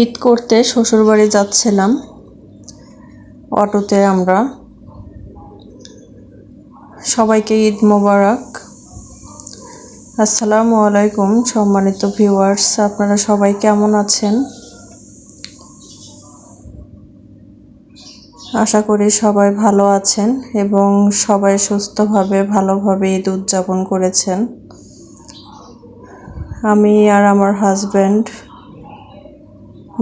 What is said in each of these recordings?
ঈদ করতে শ্বশুরবাড়ি যাচ্ছিলাম অটোতে। আমরা সবাইকে ঈদ মোবারক। আসসালামু আলাইকুম সম্মানিত ভিউয়ার্স, আপনারা সবাই কেমন আছেন? আশা করি সবাই ভালো আছেন এবং সবাই সুস্থভাবে ভালোভাবে ঈদ উদযাপন করেছেন। আমি আর আমার হাজব্যান্ড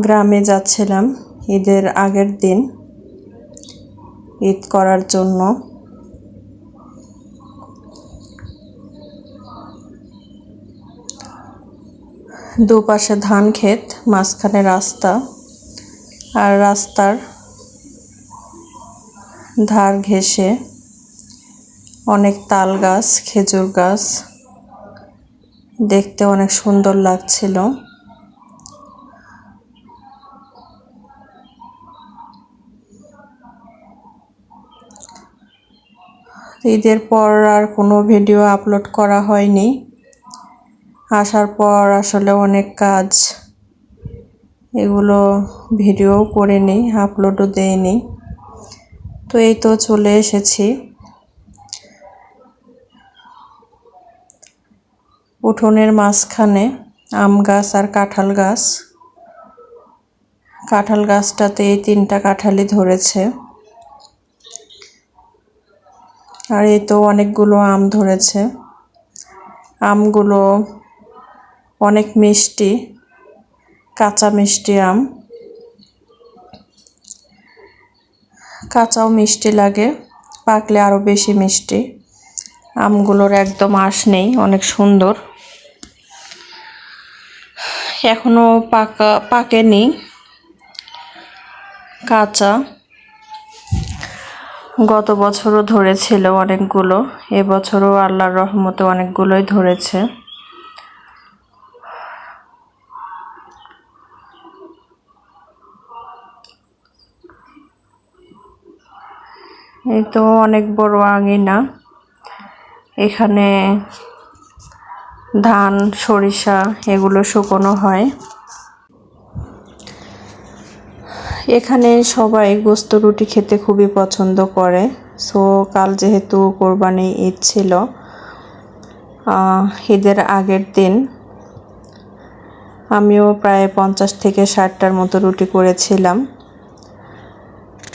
গ্রামে যাচ্ছিলাম ঈদের আগের দিন ঈদ করার জন্য। দুপাশে ধান ক্ষেত, মাঝখানে রাস্তা, আর রাস্তার ধার ঘেঁষে অনেক তাল গাছ, খেজুর গাছ, দেখতে অনেক সুন্দর লাগছিল। ঈদের পর আর কোনো ভিডিও আপলোড করা হয়নি। আসার পর আসলে অনেক কাজ, এগুলো ভিডিও করিনি, আপলোডও দেইনি। তো এই তো চলে এসেছি। উঠোনের মাঝখানে আম গাছ আর কাঁঠাল গাছ। কাঁঠাল গাছটাতে এই 3টা কাঁঠালই ধরেছে, আর এই তো অনেকগুলো আম ধরেছে। আমগুলো অনেক মিষ্টি, কাঁচা মিষ্টি আম। কাঁচাও মিষ্টি লাগে, পাকলে আরো বেশি মিষ্টি। আমগুলোর একদম আঁশ নেই, অনেক সুন্দর। এখনো পাকেনি, কাঁচা। গত বছরও ধরেছিল অনেকগুলো, এবছরও আল্লাহর রহমতে অনেকগুলোই ধরেছে। এই তো অনেক বড় আঙিনা, এখানে ধান, সরিষা এগুলো শুকনো হয়। এখানে সবাই গোস্ত রুটি খেতে খুবই পছন্দ করে। সো কাল যেহেতু কোরবানি ঈদ ছিল, ঈদের আগের দিন আমিও প্রায় 50 থেকে 60টার মতো রুটি করেছিলাম।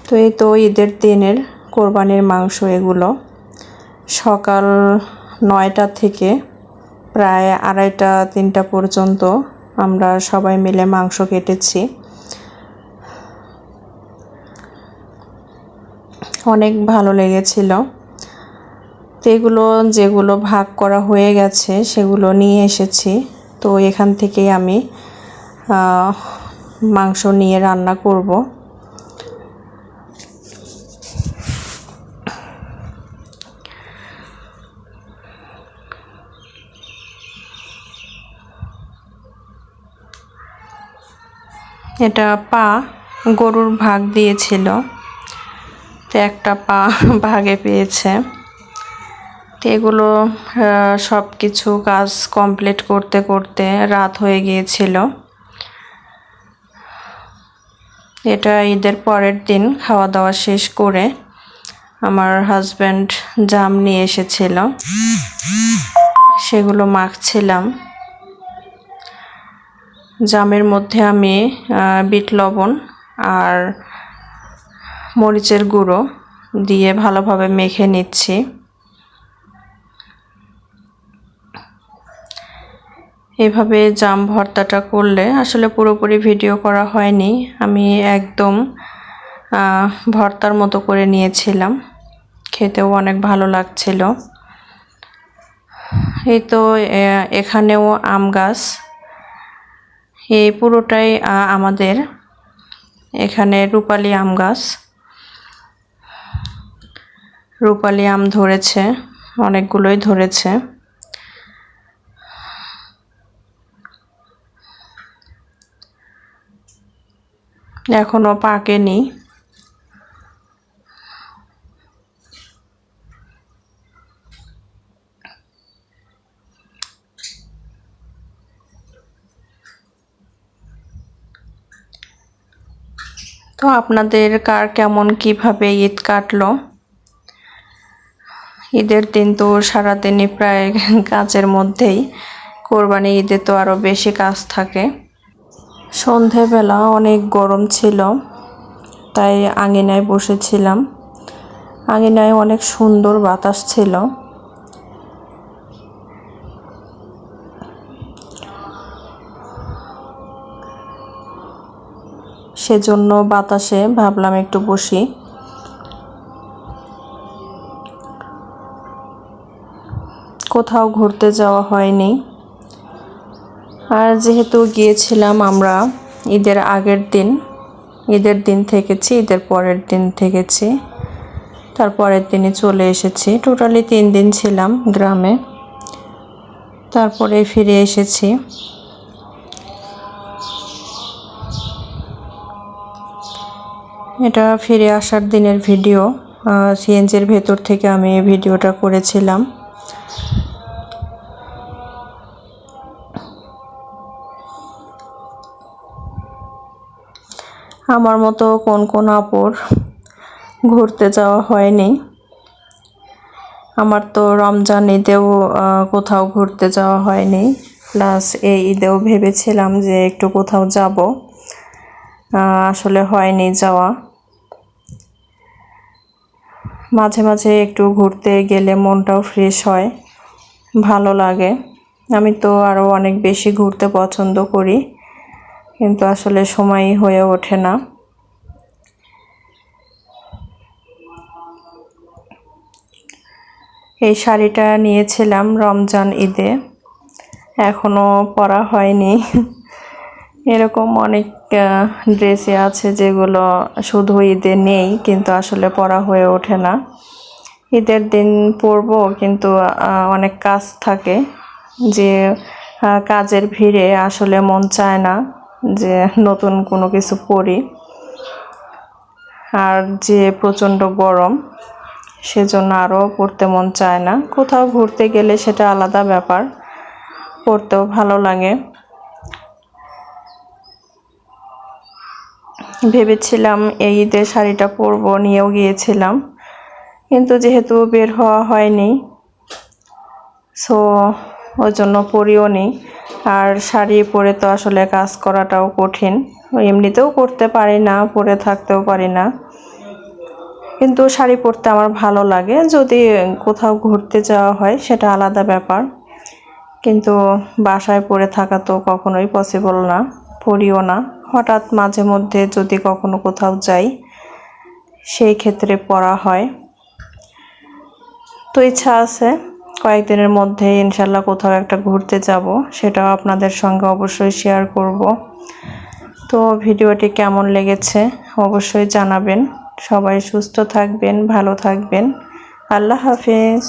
তো এই তো ঈদের দিনের কোরবানির মাংস এগুলো। সকাল 9টা থেকে প্রায় 2:30 3টা পর্যন্ত আমরা সবাই মিলে মাংস কেটেছি। অনেক ভালো লেগেছিল। তো এগুলো যেগুলো ভাগ করা হয়ে গেছে সেগুলো নিয়ে এসেছি। তো এখান থেকেই আমি মাংস নিয়ে রান্না করব। এটা পা গরুর ভাগ দিয়েছিল, তো একটা পা ভাগে পেয়েছে। তো এগুলো সব কিছু কাজ কমপ্লিট করতে করতে রাত হয়ে গিয়েছিল। এটা ঈদের পরের দিন খাওয়া দাওয়া শেষ করে আমার হাজব্যান্ড জাম নিয়ে এসেছিল, সেগুলো মাখছিলাম। জামের মধ্যে আমি বিট লবণ আর মরিচের গুঁড়ো দিয়ে ভালোভাবে মেখে নিচ্ছি। এভাবে জাম ভর্তাটা করলে, আসলে পুরোপুরি ভিডিও করা হয়নি, আমি একদম ভর্তার মতো করে নিয়েছিলাম। খেতেও অনেক ভালো লাগছিল। এই তো এখানেও আম গাছ, এই পুরোটাই আমাদের এখানে রূপালী আম গাছ। রূপালী আম ধরেছে, অনেকগুলোই ধরেছে। এখনো পাকেনি। তো আপনাদের কার কেমন কিভাবে ঈদ কাটলো? ঈদের দিন তো সারাদিনই প্রায় কাজের মধ্যেই, কোরবানি ঈদে তো আরও বেশি কাজ থাকে। সন্ধেবেলা অনেক গরম ছিল, তাই আঙিনায় বসেছিলাম। আঙিনায় অনেক সুন্দর বাতাস ছিল। সেজন্য বাতাসে ভাবলাম একটু বসি। কোথাও ঘুরতে যাওয়া হয়নি, আর যেহেতু গিয়েছিলাম আমরা ঈদের আগের দিন, ঈদের দিন থেকেছি, ঈদের পরের দিন থেকেছি, তারপরের দিনে চলে এসেছি। টোটালি 3 দিন ছিলাম গ্রামে, তারপরে ফিরে এসেছি। এটা ফিরে আসার দিনের ভিডিও, সিএনজির ভেতর থেকে আমি এই ভিডিওটা করেছিলাম। আমার মতো কোন কোন আপুর ঘুরতে যাওয়া হয়নি? আমার তো রমজান ঈদেও কোথাও ঘুরতে যাওয়া হয়নি, প্লাস এই ঈদেও ভেবেছিলাম যে একটু কোথাও যাব, আসলে হয়নি যাওয়া। মাঝে মাঝে একটু ঘুরতে গেলে মনটাও ফ্রেশ হয়, ভালো লাগে। আমি তো আরও অনেক বেশি ঘুরতে পছন্দ করি, কিন্তু আসলে সময়ই হয়ে ওঠে না। এই শাড়িটা নিয়েছিলাম রমজান ঈদে, এখনো পরা হয়নি। এরকম অনেক ড্রেসে আছে যেগুলো শুধু ঈদে নেই, কিন্তু আসলে পরা হয়ে ওঠে না। ঈদের দিন পরবো, কিন্তু অনেক কাজ থাকে, যে কাজের ভিড়ে আসলে মন চায় না যে নতুন কোনো কিছু পরি। আর যে প্রচণ্ড গরম, সেজন্য আরও পরতে মন চায় না। কোথাও ঘুরতে গেলে সেটা আলাদা ব্যাপার, পরতেও ভালো লাগে। ভেবেছিলাম এই ঈদে শাড়িটা পরবো, নিয়েও গিয়েছিলাম, কিন্তু যেহেতু বের হওয়া হয়নি, সো ওই জন্য পরিও নি। আর শাড়ি পরে তো আসলে কাজ করাটাও কঠিন, এমনিতেও করতে পারি না, পরে থাকতেও পারি না। কিন্তু শাড়ি পরতে আমার ভালো লাগে, যদি কোথাও ঘুরতে যাওয়া হয় সেটা আলাদা ব্যাপার, কিন্তু বাসায় পরে থাকা তো কখনোই পসিবল না, পরিও না। হঠাৎ মাঝে মধ্যে যদি কখনো কোথাও যাই, সেই ক্ষেত্রে পরা হয়। তো ইচ্ছা আছে কয়েকদিনের মধ্যে ইনশাল্লাহ কোথাও একটা ঘুরতে যাব, সেটাও আপনাদের সঙ্গে অবশ্যই শেয়ার করব। তো ভিডিওটি কেমন লেগেছে অবশ্যই জানাবেন। সবাই সুস্থ থাকবেন, ভালো থাকবেন। আল্লাহ হাফেজ।